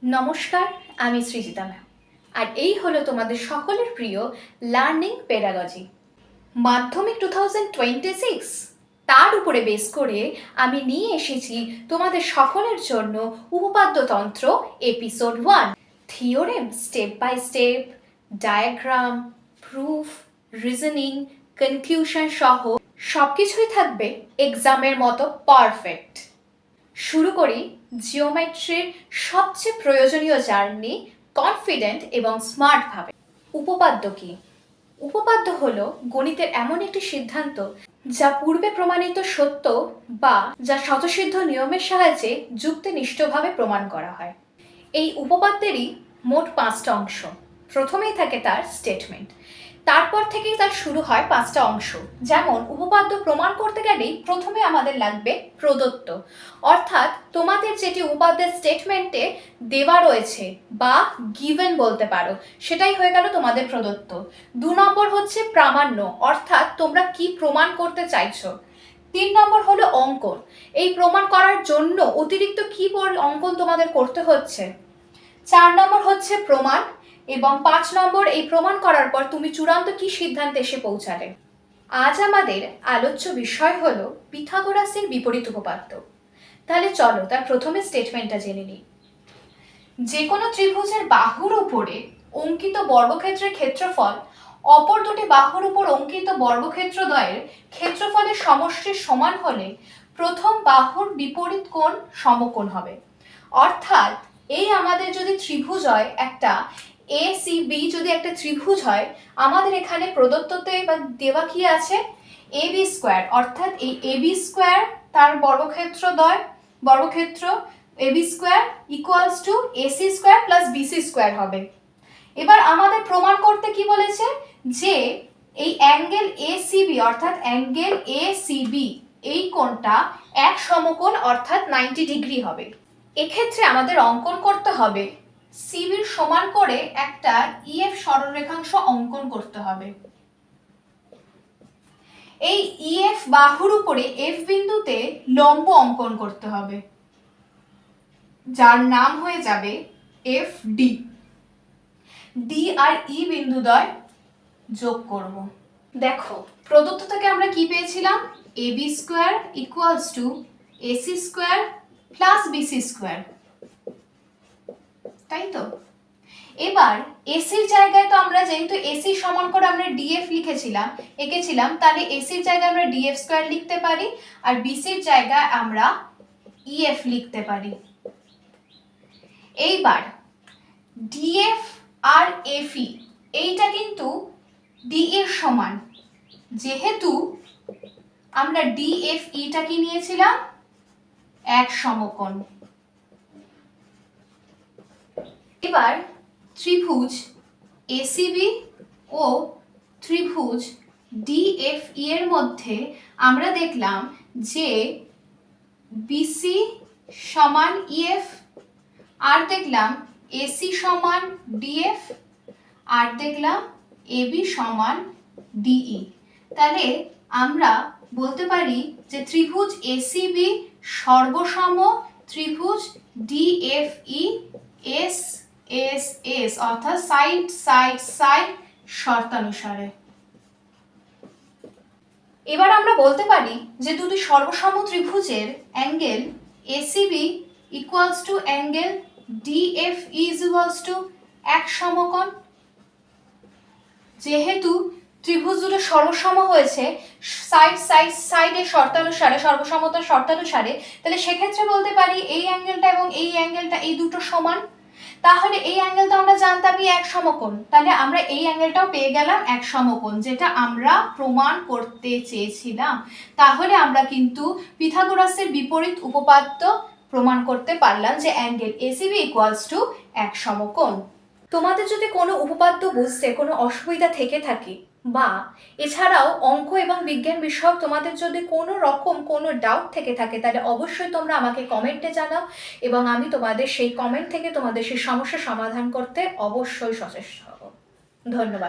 নমস্কার, আমি সৃজিতা ম্যাম। আর এই হলো তোমাদের সকলের প্রিয় লার্নিং পেডাগজি। মাধ্যমিক 2026 তার উপরে বেস করে আমি নিয়ে এসেছি তোমাদের সকলের জন্য উপপাদ্যতন্ত্র episode 1। Theorem step by step, diagram, proof, reasoning, conclusion সহ সবকিছুই থাকবে এক্সামের মতো পারফেক্ট। শুরু করি জিওমেট্রির সবচেয়ে প্রয়োজনীয় জার্নি কনফিডেন্ট এবং স্মার্টভাবে। উপপাদ্য কি? উপপাদ্য হলো গণিতের এমন একটি সিদ্ধান্ত যা পূর্বে প্রমাণিত সত্য বা যা স্বতঃসিদ্ধ নিয়মের সাহায্যে যুক্তিনিষ্ঠভাবে প্রমাণ করা হয়। এই উপপাদ্যেরই মোট 5টা অংশ। প্রথমেই থাকে তার স্টেটমেন্ট, তারপর থেকেই তার শুরু হয় 5টা অংশ। যেমন উপপাদ্য প্রমাণ করতে গেলেই প্রথমে আমাদের লাগবে প্রদত্ত, অর্থাৎ তোমাদের যেটি উপপাদ্যের স্টেটমেন্টে দেওয়া রয়েছে বা গিভেন বলতে পারো, সেটাই হয়ে গেল তোমাদের প্রদত্ত। 2 নম্বর হচ্ছে প্রামাণ্য, অর্থাৎ তোমরা কি প্রমাণ করতে চাইছো। 3 নম্বর হলো অঙ্কন, এই প্রমাণ করার জন্য অতিরিক্ত কি অঙ্কন তোমাদের করতে হচ্ছে। 4 নম্বর হচ্ছে প্রমাণ, এবং 5 নম্বর এই প্রমাণ করার পর তুমি চূড়ান্ত কি সিদ্ধান্তে এসে পৌঁছালে। আজ আমাদের আলোচ্য বিষয় হলো পিথাগোরাসের বিপরীত উপপাদ্য। তাহলে চলো তার প্রথমে স্টেটমেন্টটা জেনে নিই। যে কোনো ত্রিভুজের বাহুর উপরে অঙ্কিত বর্গক্ষেত্রের ক্ষেত্রফল অপর দুটি বাহুর উপর অঙ্কিত বর্গক্ষেত্রদ্বয়ের ক্ষেত্রফলের সমষ্টির সমান হলে প্রথম বাহুর বিপরীত কোণ সমকোণ হবে। অর্থাৎ এই আমাদের যদি ত্রিভুজ হয়, একটা ACB যদি একটা ত্রিভুজ হয়, আমাদের এখানে প্রদত্ততে বা দেওয়া কি আছে, AB স্কোয়ার, অর্থাৎ এই AB স্কোয়ার তার বর্গক্ষেত্র AB square equals to AC square plus BC square হবে। এবার আমাদের প্রমাণ করতে কি বলেছে, যে এই অ্যাঙ্গেল ACB অর্থাৎ অ্যাঙ্গেল ACB এই কোণটা এক সমকোণ অর্থাৎ 90 ডিগ্রি হবে। এক্ষেত্রে আমাদের অঙ্কন করতে হবে সিবির সমান করে একটা EF সরলরেখাংশ অঙ্কন করতে হবে। এই EF বাহুর উপরে F বিন্দুতে লম্ব অঙ্কন করতে হবে, যার নাম হয়ে যাবে FD। D আর E বিন্দুদ্বয় যোগ করব। দেখো প্রদত্ত থেকে আমরা কি পেয়েছিলাম, AB square equals to AC square plus BC square, তাই তো। এবার এসির জায়গায় তো আমরা যেহেতু এসি সমান করে আমরা ডিএফ এঁকেছিলাম, তাহলে এসির জায়গায় আমরা ডিএফ স্কোয়ার লিখতে পারি, আর বিসির জায়গায় আমরা ইএফ লিখতে পারি। এইবার ডিএফ আর এফই এইটা কিন্তু ডি এর সমান, যেহেতু আমরা ডিএফ ইটা কি নিয়েছিলাম, এক সমকোণ। এবার ত্রিভুজ এসিবি ও ত্রিভুজ ডিএফই এর মধ্যে আমরা দেখলাম যে বিসি সমান ইএফ, আর দেখলাম এসি সমান ডিএফ, আর দেখলাম এবি সমান ডিই। তাহলে আমরা বলতে পারি যে ত্রিভুজ এসিবি সর্বসম ত্রিভুজ ডিএফই এস এস এস, অর্থাৎ সাইড সাইড সাইড শর্তানুসারে। এবার আমরা বলতে পারি যে দুটি সর্বসম ত্রিভুজের angle ACB equals to angle DFE equals to এক সমকোণ। যেহেতু ত্রিভুজ দুটো সর্বসম হয়েছে সাইড সাইড সাইডের শর্তানুসারে, সর্বসমতার শর্তানুসারে, তাহলে সেক্ষেত্রে বলতে পারি এই অ্যাঙ্গেলটা এবং এই অ্যাঙ্গেলটা এই দুটো সমান। তাহলে এই অ্যাঙ্গেলটা আমরা জানতামই এক সমকোণ, তাহলে আমরা এই অ্যাঙ্গেলটাও পেয়ে গেলাম এক সমকোণ, যেটা আমরা প্রমাণ করতে চেয়েছিলাম। তাহলে আমরা কিন্তু পিথাগোরাসের বিপরীত উপপাদ্য প্রমাণ করতে পারলাম যে অ্যাঙ্গেল এসিবি ইকুয়ালস টু এক সমকোণ। তোমাদের যদি কোনো উপপাদ্য বুঝতে কোনো অসুবিধা থেকে থাকে, বা এছাড়াও অঙ্ক এবং বিজ্ঞান বিষয়ক তোমাদের যদি কোনো রকম কোনো ডাউট থেকে থাকে, তাহলে অবশ্যই তোমরা আমাকে কমেন্টে জানাও, এবং আমি তোমাদের সেই কমেন্ট থেকে তোমাদের সেই সমস্যা সমাধান করতে অবশ্যই সচেষ্ট হব। ধন্যবাদ।